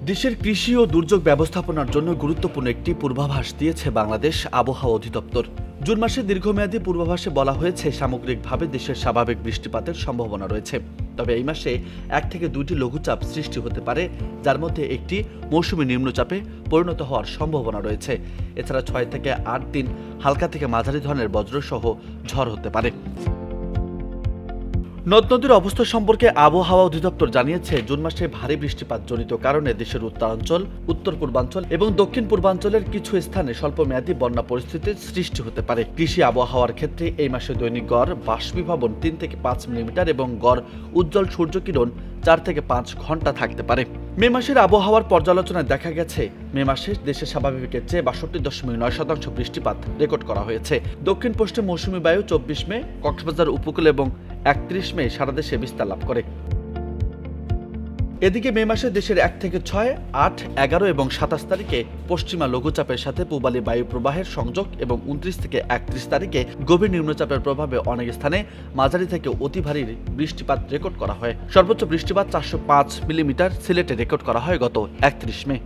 দেশের কৃষি ও দুর্যোগ ব্যবস্থাপনার জন্য গুরুত্বপূর্ণ একটি পূর্বাভাস দিয়েছে বাংলাদেশ আবহাওয়া অধিদপ্তর। জুন মাসে দীর্ঘমেয়াদী পূর্বাভাসে বলা হয়েছে সামগ্রিকভাবে দেশের স্বাভাবিক বৃষ্টিপাতের সম্ভাবনা রয়েছে। তবে এই মাসে 1 থেকে 2টি লঘুচাপ সৃষ্টি হতে পারে, যার মধ্যে একটি মৌসুমী নিম্নচাপে পরিণত হওয়ার সম্ভাবনা রয়েছে। এছাড়া 6 থেকে 8 দিন হালকা থেকে মাঝারি ধরনের বজ্রসহ ঝড় হতে পারে। নদ নদীর অবস্থা সম্পর্কে আবহাওয়া অধিদপ্তর জানিয়েছে, জুন মাসে ভারী বৃষ্টিপাত জনিত কারণে দেশের উত্তরাঞ্চল, উত্তর পূর্বাঞ্চল এবং দক্ষিণ পূর্বাঞ্চলের কিছু স্থানে স্বল্পমেয়াদী বন্যা পরিস্থিতির সৃষ্টি হতে পারে। কৃষি আবহাওয়ার ক্ষেত্রে এই মাসে দৈনিক গড় বাষ্পীভবন 3 থেকে 5 মিলিমিটার এবং গড় উজ্জ্বল সূর্যকিরণ 4 থেকে 5 ঘন্টা থাকতে পারে। মে মাসের আবহাওয়ার পর্যালোচনায় দেখা গেছে, মে মাসে দেশের স্বাভাবিকের চেয়ে 62.9% বৃষ্টিপাত রেকর্ড করা হয়েছে। দক্ষিণ পশ্চিম মৌসুমী বায়ু 24 মে কক্সবাজার উপকূল এবং 31 মে সারা দেশে বিস্তার লাভ করে। এদিকে মে মাসে দেশের 1 থেকে 6, 8, 11 এবং 27 তারিখে পশ্চিমা লঘুচাপের সাথে পূবালী বায়ু প্রবাহের সংযোগ এবং 29 থেকে 31 তারিখে গভীর নিম্নচাপের প্রভাবে অনেক স্থানে মাঝারি থেকে অতি ভারী বৃষ্টিপাত রেকর্ড করা হয়। সর্বোচ্চ বৃষ্টিপাত 405 মিলিমিটার সিলেটে রেকর্ড করা হয় গত 31 মে।